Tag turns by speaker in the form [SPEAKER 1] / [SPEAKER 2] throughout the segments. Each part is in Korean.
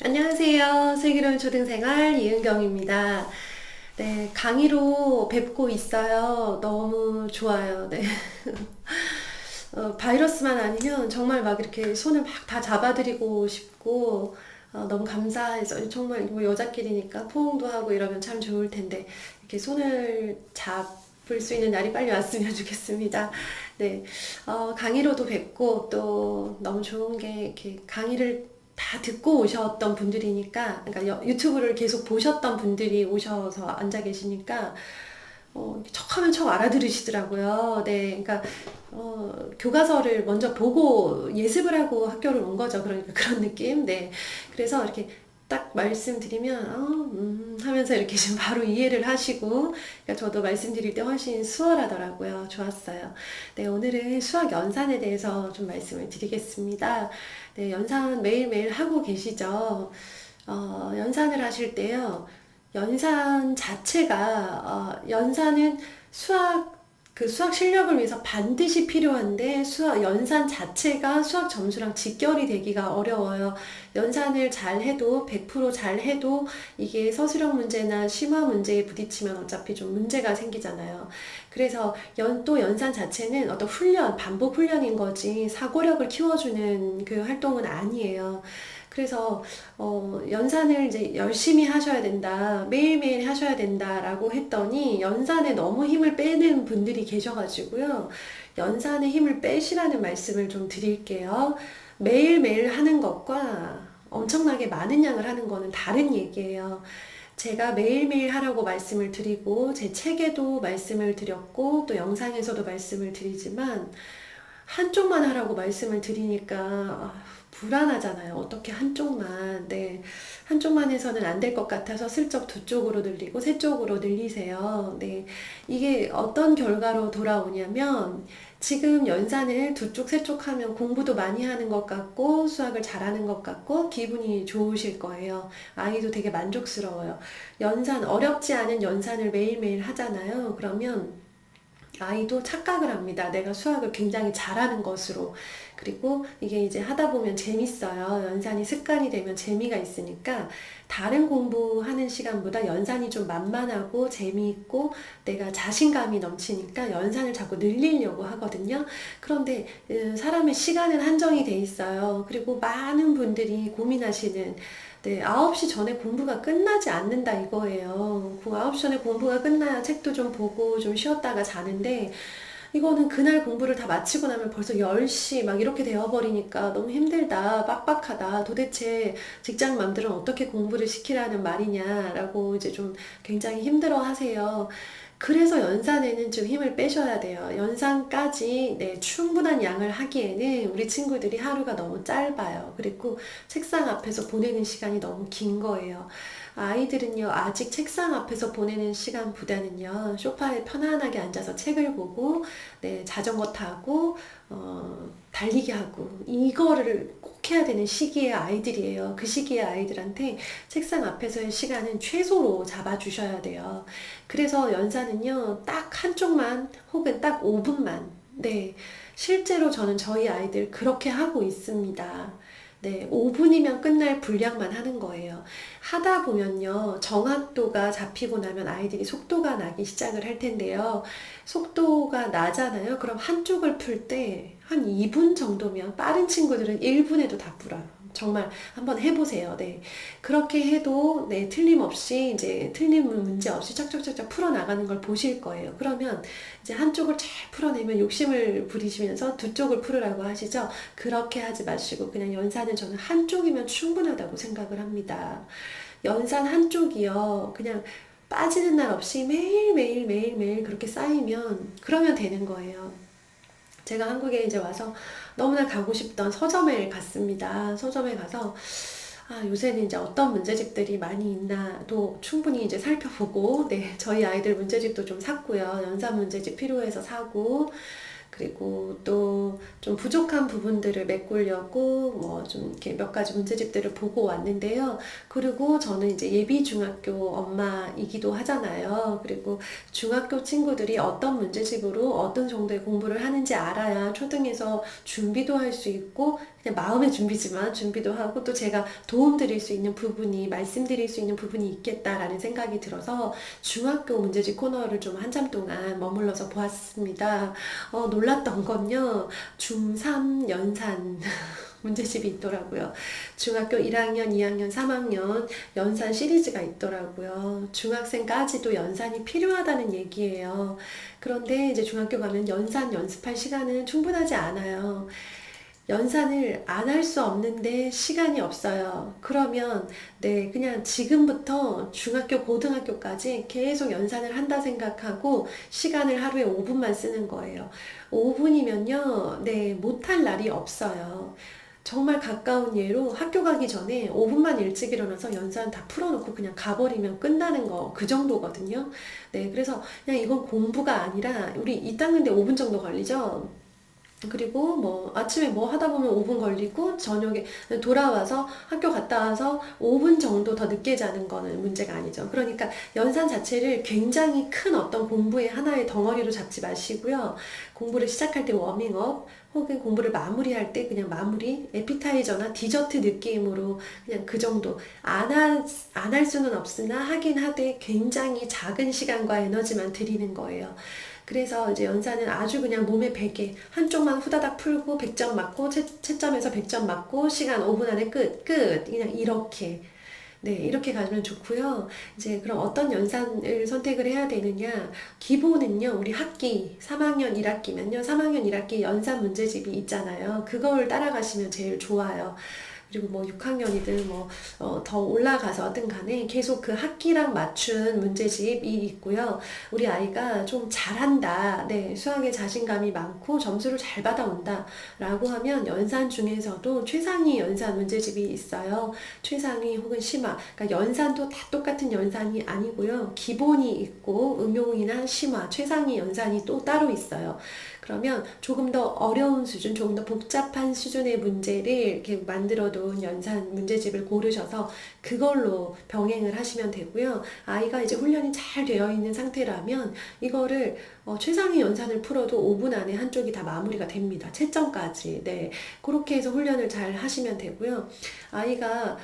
[SPEAKER 1] 안녕하세요. 슬기로운 초등생활 이은경입니다. 네, 강의로 뵙고 있어요. 너무 좋아요. 네. 바이러스만 아니면 정말 막 이렇게 손을 막 다 잡아드리고 싶고, 너무 감사해서, 정말 뭐 여자끼리니까 포옹도 하고 이러면 참 좋을 텐데, 이렇게 손을 잡을 수 있는 날이 빨리 왔으면 좋겠습니다. 네, 강의로도 뵙고 또 너무 좋은 게 이렇게 강의를 다 듣고 오셨던 분들이니까, 그러니까 유튜브를 계속 보셨던 분들이 오셔서 앉아 계시니까, 척하면 척 알아들으시더라고요. 네, 그러니까 교과서를 먼저 보고 예습을 하고 학교를 온 거죠. 그러니까 그런 느낌. 네, 그래서 이렇게 딱 말씀드리면 하면서 이렇게 좀 바로 이해를 하시고, 그러니까 저도 말씀드릴 때 훨씬 수월하더라고요. 좋았어요. 네, 오늘은 수학 연산에 대해서 좀 말씀을 드리겠습니다. 네, 연산 매일매일 하고 계시죠? 연산을 하실 때요. 연산 자체가 연산은 수학 수학 실력을 위해서 반드시 필요한데 수학 연산 자체가 수학 점수랑 직결이 되기가 어려워요. 연산을 잘 해도 100% 잘 해도 이게 서술형 문제나 심화 문제에 부딪히면 어차피 좀 문제가 생기잖아요. 그래서 또 연산 자체는 어떤 훈련, 반복 훈련인 거지 사고력을 키워주는 그 활동은 아니에요. 그래서 연산을 이제 열심히 하셔야 된다, 매일매일 하셔야 된다라고 했더니 연산에 너무 힘을 빼는 분들이 계셔가지고요. 연산에 힘을 빼시라는 말씀을 좀 드릴게요. 매일매일 하는 것과 엄청나게 많은 양을 하는 거는 다른 얘기예요. 제가 매일매일 하라고 말씀을 드리고 제 책에도 말씀을 드렸고 또 영상에서도 말씀을 드리지만 한쪽만 하라고 말씀을 드리니까 불안하잖아요. 어떻게 한쪽만, 네. 한쪽만 해서는 안 될 것 같아서 슬쩍 두 쪽으로 늘리고 세 쪽으로 늘리세요. 네. 이게 어떤 결과로 돌아오냐면 지금 연산을 두 쪽, 세 쪽 하면 공부도 많이 하는 것 같고 수학을 잘하는 것 같고 기분이 좋으실 거예요. 아이도 되게 만족스러워요. 연산, 어렵지 않은 연산을 매일매일 하잖아요. 그러면 아이도 착각을 합니다. 내가 수학을 굉장히 잘하는 것으로. 그리고 이게 이제 하다 보면 재밌어요. 연산이 습관이 되면 재미가 있으니까 다른 공부하는 시간보다 연산이 좀 만만하고 재미있고 내가 자신감이 넘치니까 연산을 자꾸 늘리려고 하거든요. 그런데 사람의 시간은 한정이 돼 있어요. 그리고 많은 분들이 고민하시는 네, 9시 전에 공부가 끝나지 않는다 이거예요. 9시 전에 공부가 끝나야 책도 좀 보고 좀 쉬었다가 자는데 이거는 그날 공부를 다 마치고 나면 벌써 10시 막 이렇게 되어버리니까 너무 힘들다, 빡빡하다. 도대체 직장맘들은 어떻게 공부를 시키라는 말이냐라고 이제 좀 굉장히 힘들어 하세요. 그래서 연산에는 좀 힘을 빼셔야 돼요. 연산까지 네, 충분한 양을 하기에는 우리 친구들이 하루가 너무 짧아요. 그리고 책상 앞에서 보내는 시간이 너무 긴 거예요. 아이들은요, 아직 책상 앞에서 보내는 시간보다는요, 소파에 편안하게 앉아서 책을 보고, 네, 자전거 타고, 달리기 하고, 이거를 꼭 해야 되는 시기의 아이들이에요. 그 시기의 아이들한테 책상 앞에서의 시간은 최소로 잡아주셔야 돼요. 그래서 연사는요, 딱 한쪽만 혹은 딱 5분만. 네. 실제로 저는 저희 아이들 그렇게 하고 있습니다. 네, 5분이면 끝날 분량만 하는 거예요. 하다 보면요, 정확도가 잡히고 나면 아이들이 속도가 나기 시작을 할 텐데요. 속도가 나잖아요. 그럼 한쪽을 풀 때 한 2분 정도면 빠른 친구들은 1분에도 다 풀어요. 정말 한번 해보세요. 네. 그렇게 해도, 네, 틀림없이, 이제, 틀린 문제 없이 쫙쫙쫙쫙 풀어나가는 걸 보실 거예요. 그러면 이제 한쪽을 잘 풀어내면 욕심을 부리시면서 두 쪽을 풀으라고 하시죠? 그렇게 하지 마시고, 그냥 연산은 저는 한쪽이면 충분하다고 생각을 합니다. 연산 한쪽이요. 그냥 빠지는 날 없이 매일매일 매일매일 그렇게 쌓이면, 그러면 되는 거예요. 제가 한국에 이제 와서 너무나 가고 싶던 서점에 갔습니다. 서점에 가서 요새는 이제 어떤 문제집들이 많이 있나도 충분히 이제 살펴보고, 네, 저희 아이들 문제집도 좀 샀고요. 연산 문제집 필요해서 사고, 그리고 또 좀 부족한 부분들을 메꾸려고 뭐 좀 이렇게 몇 가지 문제집들을 보고 왔는데요. 그리고 저는 이제 예비 중학교 엄마이기도 하잖아요. 그리고 중학교 친구들이 어떤 문제집으로 어떤 정도의 공부를 하는지 알아야 초등에서 준비도 할 수 있고 그냥 마음의 준비지만 준비도 하고 또 제가 도움드릴 수 있는 부분이 말씀드릴 수 있는 부분이 있겠다라는 생각이 들어서 중학교 문제집 코너를 좀 한참 동안 머물러서 보았습니다. 놀랐던 건요. 중3 연산 문제집이 있더라고요. 중학교 1학년, 2학년, 3학년 연산 시리즈가 있더라고요. 중학생까지도 연산이 필요하다는 얘기예요. 그런데 이제 중학교 가면 연산 연습할 시간은 충분하지 않아요. 연산을 안 할 수 없는데 시간이 없어요. 그러면 네, 그냥 지금부터 중학교, 고등학교까지 계속 연산을 한다 생각하고 시간을 하루에 5분만 쓰는 거예요. 5분이면요, 네, 못할 날이 없어요. 정말 가까운 예로 학교 가기 전에 5분만 일찍 일어나서 연산 다 풀어놓고 그냥 가버리면 끝나는 거, 그 정도거든요. 네, 그래서 그냥 이건 공부가 아니라 우리 이 닦는데 5분 정도 걸리죠? 그리고 뭐 아침에 뭐 하다 보면 5분 걸리고 저녁에 돌아와서 학교 갔다 와서 5분 정도 더 늦게 자는 거는 문제가 아니죠. 그러니까 연산 자체를 굉장히 큰 어떤 공부의 하나의 덩어리로 잡지 마시고요. 공부를 시작할 때 워밍업 혹은 공부를 마무리할 때 그냥 마무리, 에피타이저나 디저트 느낌으로 그냥 그 정도. 안 할 수는 없으나 하긴 하되 굉장히 작은 시간과 에너지만 들이는 거예요. 그래서 이제 연산은 아주 그냥 몸에 베개 한쪽만 후다닥 풀고 100점 맞고 채점에서 100점 맞고 시간 5분 안에 끝 그냥 이렇게 네 이렇게 가면 좋고요. 이제 그럼 어떤 연산을 선택을 해야 되느냐, 기본은요 우리 학기 3학년 1학기면요 3학년 1학기 연산 문제집이 있잖아요. 그걸 따라가시면 제일 좋아요. 그리고 뭐 6학년이든 더 올라가서든 간에 계속 그 학기랑 맞춘 문제집이 있고요. 우리 아이가 좀 잘한다. 네, 수학에 자신감이 많고 점수를 잘 받아온다. 라고 하면 연산 중에서도 최상위 연산 문제집이 있어요. 최상위 혹은 심화. 그러니까 연산도 다 똑같은 연산이 아니고요. 기본이 있고 응용이나 심화, 최상위 연산이 또 따로 있어요. 그러면 조금 더 어려운 수준, 조금 더 복잡한 수준의 문제를 이렇게 만들어 놓은 연산 문제집을 고르셔서 그걸로 병행을 하시면 되고요. 아이가 이제 훈련이 잘 되어 있는 상태라면 이거를 최상위 연산을 풀어도 5분 안에 한쪽이 다 마무리가 됩니다. 채점까지. 네. 그렇게 해서 훈련을 잘 하시면 되고요. 아이가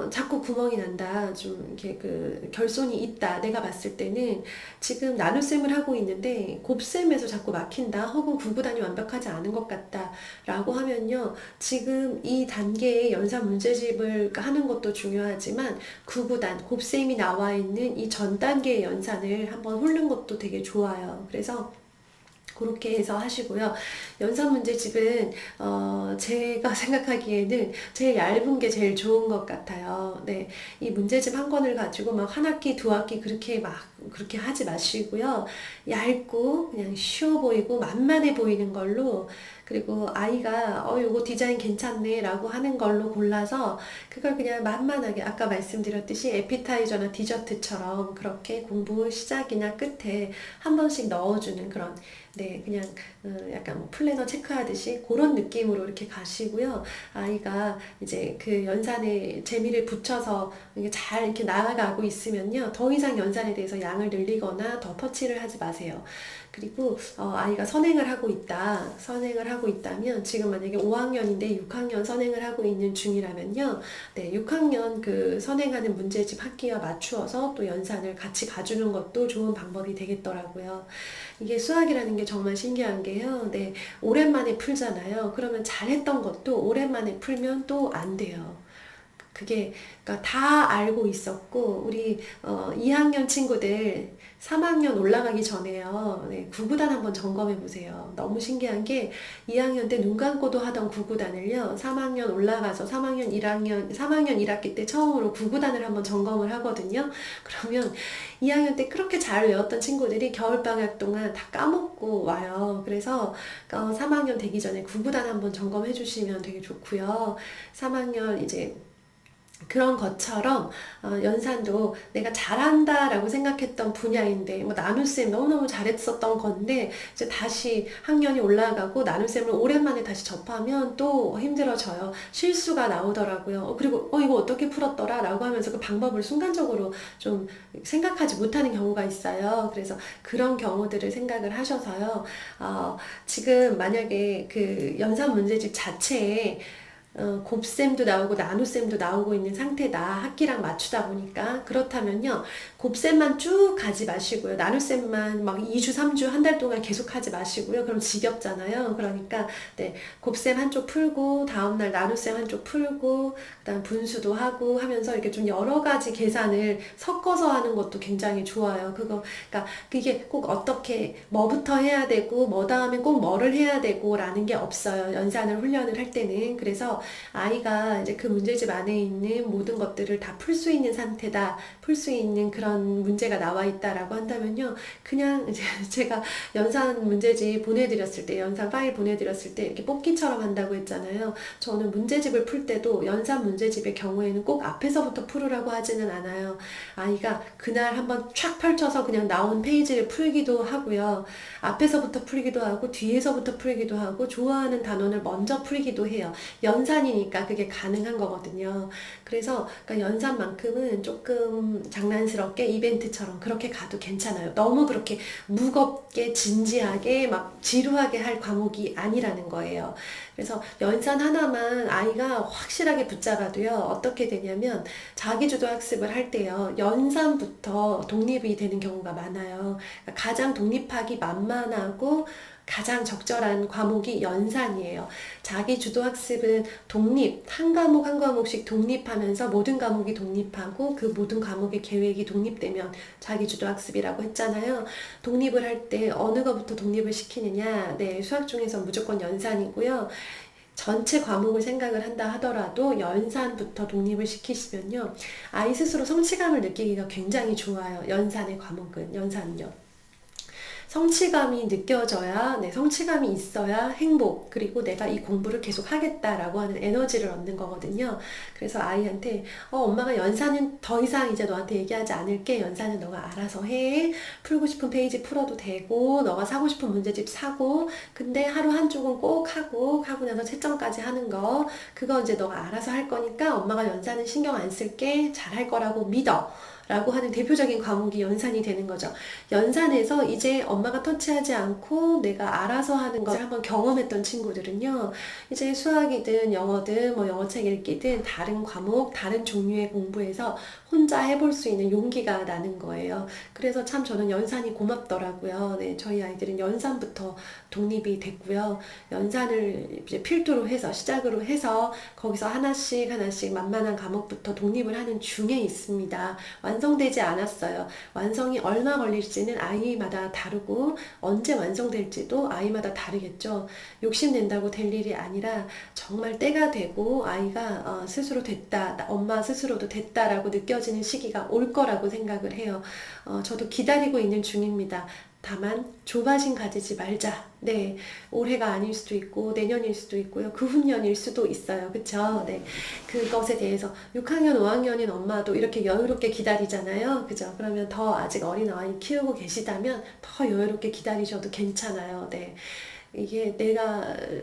[SPEAKER 1] 자꾸 구멍이 난다. 좀 이렇게 그 결손이 있다. 내가 봤을 때는 지금 나눗셈을 하고 있는데 곱셈에서 자꾸 막힌다. 혹은 구구단이 완벽하지 않은 것 같다. 라고 하면요. 지금 이 단계의 연산 문제집을 하는 것도 중요하지만 구구단, 곱셈이 나와 있는 이 전 단계의 연산을 한번 훑는 것도 되게 좋아요. 그래서 그렇게 해서 하시고요. 연산 문제집은 제가 생각하기에는 제일 얇은 게 제일 좋은 것 같아요. 네, 이 문제집 한 권을 가지고 막 한 학기, 두 학기 그렇게 하지 마시고요. 얇고 그냥 쉬워 보이고 만만해 보이는 걸로, 그리고 아이가 요거 디자인 괜찮네 라고 하는 걸로 골라서 그걸 그냥 만만하게 아까 말씀드렸듯이 에피타이저나 디저트처럼 그렇게 공부 시작이나 끝에 한 번씩 넣어주는 그런, 네, 그냥 약간 뭐 플래너 체크하듯이 그런 느낌으로 이렇게 가시고요. 아이가 이제 그 연산에 재미를 붙여서 이게 잘 이렇게 나아가고 있으면요. 더 이상 연산에 대해서 양을 늘리거나 더 터치를 하지 마세요. 그리고 아이가 선행을 하고 있다. 선행을 하고 있다면 지금 만약에 5학년인데 6학년 선행을 하고 있는 중이라면요. 네, 6학년 그 선행하는 문제집 학기와 맞추어서 또 연산을 같이 가주는 것도 좋은 방법이 되겠더라고요. 이게 수학이라는 게 정말 신기한 게요. 네, 오랜만에 풀잖아요. 그러면 잘했던 것도 오랜만에 풀면 또 안 돼요. 그게 그러니까 다 알고 있었고 우리 2학년 친구들 3학년 올라가기 전에요. 네, 구구단 한번 점검해 보세요. 너무 신기한 게 2학년 때 눈 감고도 하던 구구단을요. 3학년 올라가서 3학년 1학기 때 처음으로 구구단을 한번 점검을 하거든요. 그러면 2학년 때 그렇게 잘 외웠던 친구들이 겨울방학 동안 다 까먹고 와요. 그래서 3학년 되기 전에 구구단 한번 점검해 주시면 되게 좋고요. 3학년 이제 그런 것처럼 연산도 내가 잘한다라고 생각했던 분야인데 뭐 나눗셈 너무너무 잘했었던 건데 이제 다시 학년이 올라가고 나눗셈을 오랜만에 다시 접하면 또 힘들어져요. 실수가 나오더라고요. 그리고 이거 어떻게 풀었더라 라고 하면서 그 방법을 순간적으로 좀 생각하지 못하는 경우가 있어요. 그래서 그런 경우들을 생각을 하셔서요. 지금 만약에 그 연산 문제집 자체에 곱셈도 나오고 나눗셈도 나오고 있는 상태다. 학기랑 맞추다 보니까. 그렇다면요. 곱셈만 쭉 가지 마시고요. 나눗셈만 막 2주, 3주, 한 달 동안 계속 하지 마시고요. 그럼 지겹잖아요. 그러니까 네, 곱셈 한쪽 풀고 다음날 나눗셈 한쪽 풀고 그다음 분수도 하고 하면서 이렇게 좀 여러 가지 계산을 섞어서 하는 것도 굉장히 좋아요. 그러니까 그게 꼭 어떻게 뭐부터 해야 되고 뭐 다음에 꼭 뭐를 해야 되고 라는 게 없어요. 연산을 훈련을 할 때는. 그래서 아이가 이제 그 문제집 안에 있는 모든 것들을 다 풀 수 있는 상태다. 풀 수 있는 그런 문제가 나와 있다라고 한다면요. 그냥 이제 제가 연산 문제집 보내드렸을 때, 연산 파일 보내드렸을 때 이렇게 뽑기처럼 한다고 했잖아요. 저는 문제집을 풀 때도 연산 문제집의 경우에는 꼭 앞에서부터 풀으라고 하지는 않아요. 아이가 그날 한번 촥 펼쳐서 그냥 나온 페이지를 풀기도 하고요. 앞에서부터 풀기도 하고 뒤에서부터 풀기도 하고 좋아하는 단원을 먼저 풀기도 해요. 연산이니까 그게 가능한 거거든요. 그래서 그러니까 연산만큼은 조금 장난스럽게 이벤트처럼 그렇게 가도 괜찮아요. 너무 그렇게 무겁게 진지하게 막 지루하게 할 과목이 아니라는 거예요. 그래서 연산 하나만 아이가 확실하게 붙잡아도요. 어떻게 되냐면 자기주도 학습을 할 때요. 연산부터 독립이 되는 경우가 많아요. 그러니까 가장 독립하기 만만하고 가장 적절한 과목이 연산이에요. 자기 주도 학습은 독립, 한 과목 한 과목씩 독립하면서 모든 과목이 독립하고 그 모든 과목의 계획이 독립되면 자기 주도 학습이라고 했잖아요. 독립을 할 때 어느 것부터 독립을 시키느냐? 네, 수학 중에서 무조건 연산이고요. 전체 과목을 생각을 한다 하더라도 연산부터 독립을 시키시면요. 아이 스스로 성취감을 느끼기가 굉장히 좋아요. 연산의 과목은, 연산은요. 성취감이 느껴져야, 네, 성취감이 있어야 행복, 그리고 내가 이 공부를 계속 하겠다라고 하는 에너지를 얻는 거거든요. 그래서 아이한테, 엄마가 연산은 더 이상 이제 너한테 얘기하지 않을게. 연산은 너가 알아서 해. 풀고 싶은 페이지 풀어도 되고, 너가 사고 싶은 문제집 사고, 근데 하루 한 쪽은 꼭 하고 나서 채점까지 하는 거, 그거 이제 너가 알아서 할 거니까 엄마가 연산은 신경 안 쓸게. 잘할 거라고 믿어. 라고 하는 대표적인 과목이 연산이 되는 거죠. 연산에서 이제 엄마가 터치하지 않고 내가 알아서 하는 것을 한번 경험했던 친구들은요. 이제 수학이든 영어든 뭐 영어책 읽기든 다른 과목, 다른 종류의 공부에서 혼자 해볼 수 있는 용기가 나는 거예요. 그래서 참 저는 연산이 고맙더라고요. 네, 저희 아이들은 연산부터 독립이 됐고요. 연산을 이제 필두로 해서 시작으로 해서 거기서 하나씩 만만한 과목부터 독립을 하는 중에 있습니다. 완성되지 않았어요. 완성이 얼마 걸릴지는 아이마다 다르고 언제 완성될지도 아이마다 다르겠죠. 욕심낸다고 될 일이 아니라 정말 때가 되고 아이가 스스로 됐다, 엄마 스스로도 됐다라고 느껴지는 시기가 올 거라고 생각을 해요. 저도 기다리고 있는 중입니다. 다만 조바심 가지지 말자. 네, 올해가 아닐 수도 있고 내년일 수도 있고요. 그 후년일 수도 있어요. 그쵸? 네, 그것에 대해서 6학년, 5학년인 엄마도 이렇게 여유롭게 기다리잖아요. 그죠? 그러면 더 아직 어린 아이 키우고 계시다면 더 여유롭게 기다리셔도 괜찮아요. 네. 이게 내가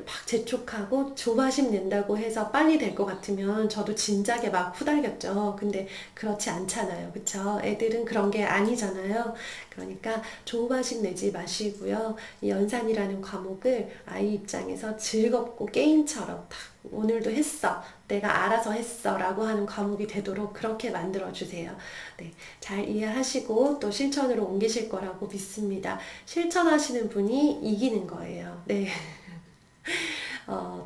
[SPEAKER 1] 막 재촉하고 조바심 낸다고 해서 빨리 될 것 같으면 저도 진작에 막 후달겼죠. 근데 그렇지 않잖아요. 그쵸? 애들은 그런 게 아니잖아요. 그러니까 조바심 내지 마시고요. 이 연산이라는 과목을 아이 입장에서 즐겁고 게임처럼 딱 오늘도 했어. 내가 알아서 했어. 라고 하는 과목이 되도록 그렇게 만들어 주세요. 네, 잘 이해하시고 또 실천으로 옮기실 거라고 믿습니다. 실천하시는 분이 이기는 거예요. 네.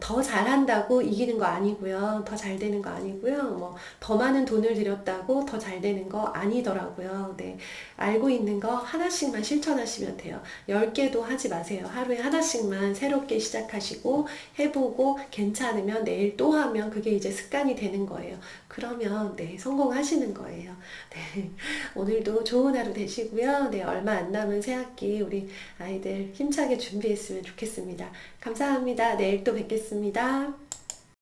[SPEAKER 1] 더 잘한다고 이기는 거 아니고요. 더 잘 되는 거 아니고요. 뭐, 더 많은 돈을 들였다고 더 잘 되는 거 아니더라고요. 네. 알고 있는 거 하나씩만 실천하시면 돼요. 10개도 하지 마세요. 하루에 하나씩만 새롭게 시작하시고, 해보고, 괜찮으면 내일 또 하면 그게 이제 습관이 되는 거예요. 그러면, 네, 성공하시는 거예요. 네. 오늘도 좋은 하루 되시고요. 네, 얼마 안 남은 새학기 우리 아이들 힘차게 준비했으면 좋겠습니다. 감사합니다. 내일 또 뵙겠습니다.